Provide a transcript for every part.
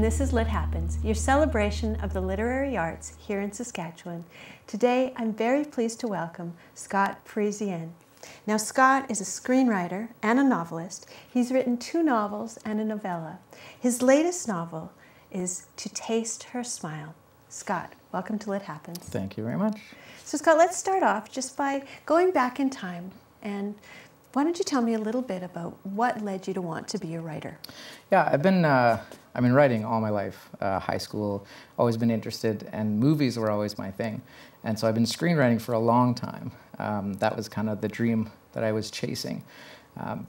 and this is Lit Happens, your celebration of the literary arts here in Saskatchewan. Today, I'm very pleased to welcome Scott Parisien. Now, Scott is a screenwriter and a novelist. He's written 2 novels and a novella. His latest novel is To Taste Her Smile. Scott, welcome to Lit Happens. Thank you very much. So, Scott, let's start off just by going back in time, and why don't you tell me a little bit about what led you to want to be a writer? Yeah, I've been writing all my life. High school, always been interested, and movies were always my thing. And so I've been screenwriting for a long time. That was kind of the dream that I was chasing.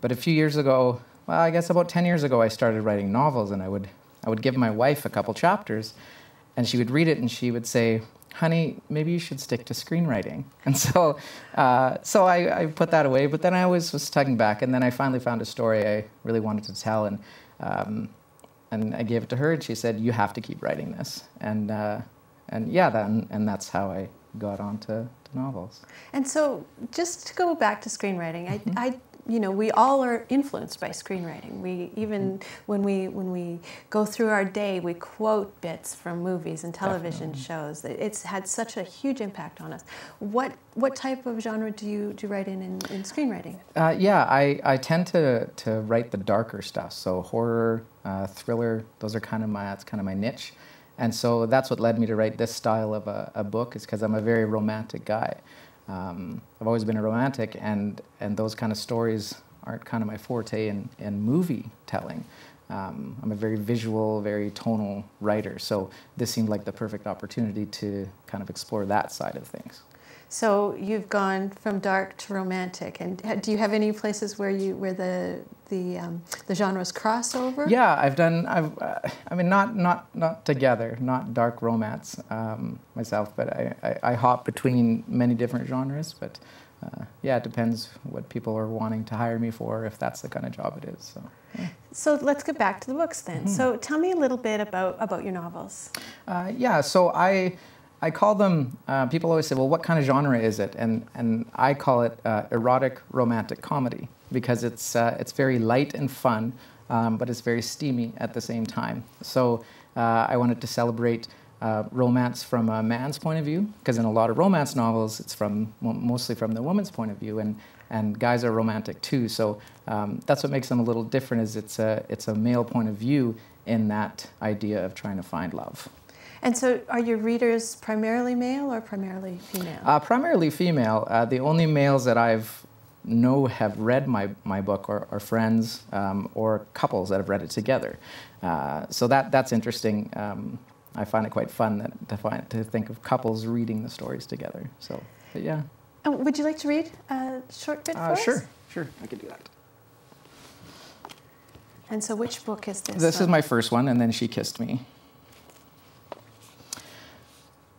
But a few years ago, well, I guess about 10 years ago, I started writing novels, and I would give my wife a couple chapters, and she would read it, and she would say, "Honey, maybe you should stick to screenwriting." And so I put that away, but then I always was tugging back, and then I finally found a story I really wanted to tell, and I gave it to her, and she said, "You have to keep writing this." And that's how I got onto novels. And so, just to go back to screenwriting, we all are influenced by screenwriting. We even when we go through our day, we quote bits from movies and television shows. It's had such a huge impact on us. What type of genre do you write in screenwriting? I tend to write the darker stuff. So horror, thriller. That's kind of my niche. And so that's what led me to write this style of a book, is because I'm a very romantic guy. I've always been a romantic, and those kind of stories aren't kind of my forte in movie telling. I'm a very visual, very tonal writer, so this seemed like the perfect opportunity to kind of explore that side of things. So you've gone from dark to romantic, and do you have any places where the genres cross over? Yeah, not together, not dark romance myself, but I hop between many different genres. But it depends what people are wanting to hire me for, if that's the kind of job it is. So, yeah. So let's get back to the books then. Mm-hmm. So tell me a little bit about your novels. So I call them, people always say, well, what kind of genre is it? And I call it erotic romantic comedy, because it's very light and fun, but it's very steamy at the same time. So I wanted to celebrate romance from a man's point of view, because in a lot of romance novels, it's mostly from the woman's point of view, and guys are romantic too. So that's what makes them a little different, is it's a male point of view in that idea of trying to find love. And so are your readers primarily male or primarily female? Primarily female. The only males that have read my book are friends or couples that have read it together. So that's interesting. I find it quite fun to think of couples reading the stories together. So, but yeah. Would you like to read a short bit for us? Sure, I could do that. And so which book is this? This is my first one, and then She Kissed Me.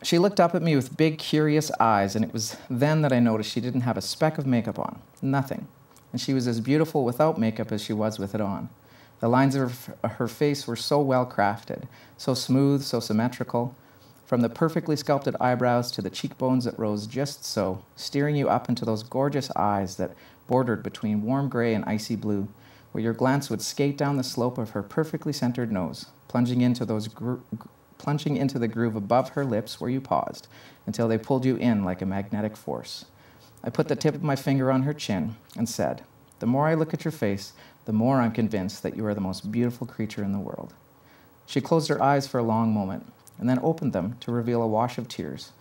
She looked up at me with big, curious eyes, and it was then that I noticed she didn't have a speck of makeup on. Nothing. And she was as beautiful without makeup as she was with it on. The lines of her face were so well crafted, so smooth, so symmetrical. From the perfectly sculpted eyebrows to the cheekbones that rose just so, steering you up into those gorgeous eyes that bordered between warm gray and icy blue, where your glance would skate down the slope of her perfectly centered nose, plunging into the groove above her lips where you paused, until they pulled you in like a magnetic force. I put the tip of my finger on her chin and said, "The more I look at your face, the more I'm convinced that you are the most beautiful creature in the world." She closed her eyes for a long moment, and then opened them to reveal a wash of tears.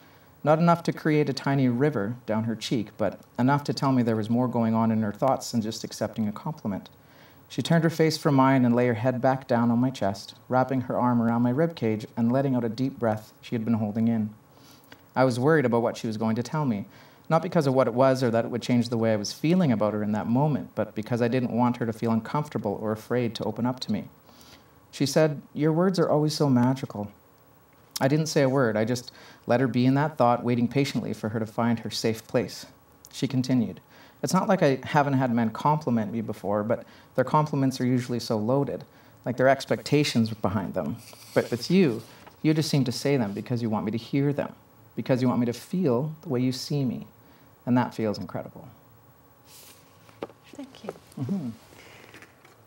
Not enough to create a tiny river down her cheek, but enough to tell me there was more going on in her thoughts than just accepting a compliment. She turned her face from mine and lay her head back down on my chest, wrapping her arm around my ribcage and letting out a deep breath she had been holding in. I was worried about what she was going to tell me, not because of what it was or that it would change the way I was feeling about her in that moment, but because I didn't want her to feel uncomfortable or afraid to open up to me. She said, "Your words are always so magical." I didn't say a word. I just let her be in that thought, waiting patiently for her to find her safe place. She continued, "It's not like I haven't had men compliment me before, but their compliments are usually so loaded, like their expectations behind them. But with you just seem to say them because you want me to hear them, because you want me to feel the way you see me. And that feels incredible." Thank you. Mm-hmm.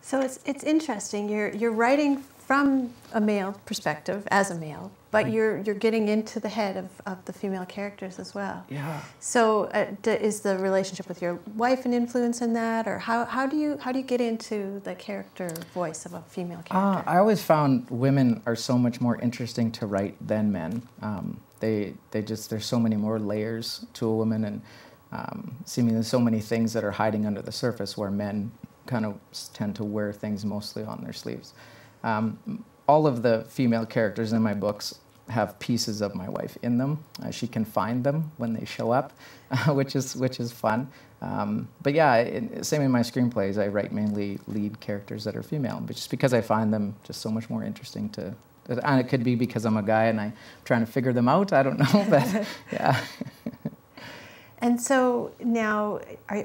So it's interesting. You're writing from a male perspective, as a male, but you're getting into the head of the female characters as well. Yeah. So is the relationship with your wife an influence in that, or how do you get into the character voice of a female character? I always found women are so much more interesting to write than men. There's so many more layers to a woman, and seemingly so many things that are hiding under the surface, where men kind of tend to wear things mostly on their sleeves. All of the female characters in my books have pieces of my wife in them. She can find them when they show up, which is fun. But yeah, same in my screenplays. I write mainly lead characters that are female, but just because I find them just so much more interesting to. And it could be because I'm a guy and I'm trying to figure them out. I don't know, but yeah. And so now,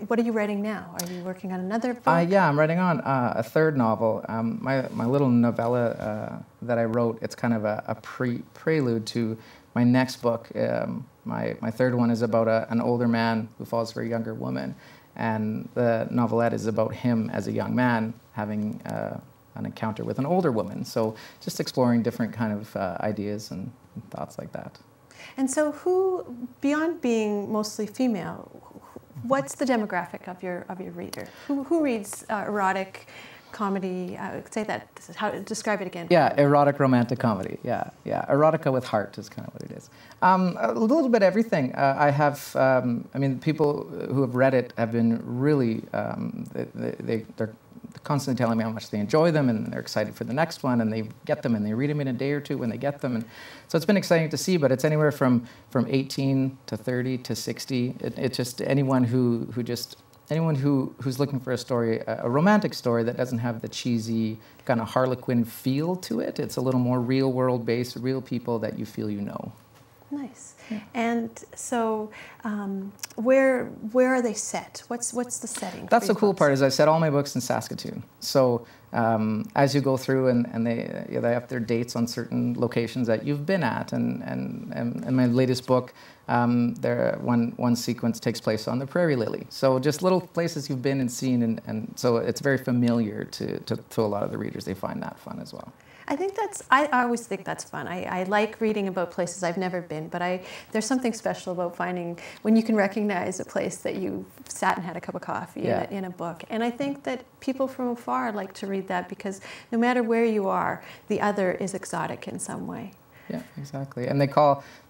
what are you writing now? Are you working on another book? Yeah, I'm writing on a third novel. My little novella that I wrote, it's kind of a prelude to my next book. My third one is about an older man who falls for a younger woman. And the novelette is about him as a young man having an encounter with an older woman. So just exploring different kind of ideas and thoughts like that. And so who, beyond being mostly female, what's the demographic of your reader? Who reads erotic comedy? Say that, describe it again. Yeah, erotic romantic comedy. Yeah. Erotica with heart is kind of what it is. A little bit everything. I have, people who have read it have been really, they're constantly telling me how much they enjoy them, and they're excited for the next one, and they get them and they read them in a day or two when they get them. And so it's been exciting to see, but it's anywhere from 18 to 30 to 60. It's just anyone who's looking for a story, a romantic story that doesn't have the cheesy kind of Harlequin feel to it. It's a little more real world based, real people that you feel you know. Nice. Yeah. And so, where are they set? What's the setting? That's the cool part. Is I set all my books in Saskatoon. So as you go through, and they have their dates on certain locations that you've been at, and in my latest book, one sequence takes place on the Prairie Lily. So just little places you've been and seen, and so it's very familiar to a lot of the readers. They find that fun as well. I always think that's fun. I like reading about places I've never been, but there's something special about finding when you can recognize a place that you sat and had a cup of coffee in a book. And I think that people from afar like to read that because no matter where you are, the other is exotic in some way. Yeah, exactly. And it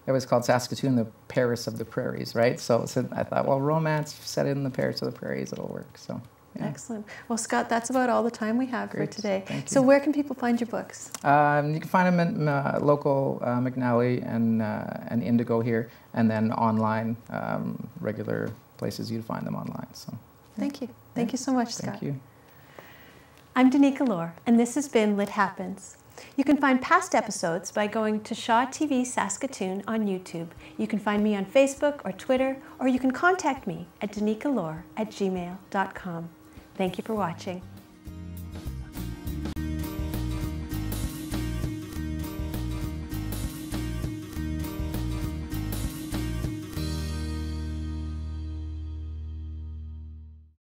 was called Saskatoon, the Paris of the Prairies, right? So I thought, well, romance set in the Paris of the Prairies, it'll work. So. Yeah. Excellent. Well, Scott, that's about all the time we have for today. Thank you. So where can people find your books? You can find them in local McNally and Indigo here, and then online, regular places you'd find them online. So, yeah. Thank you. Thank you so much, Scott. Thank you. I'm Danica Lorer, and this has been Lit Happens. You can find past episodes by going to Shaw TV Saskatoon on YouTube. You can find me on Facebook or Twitter, or you can contact me at danicalorer@gmail.com. Thank you for watching.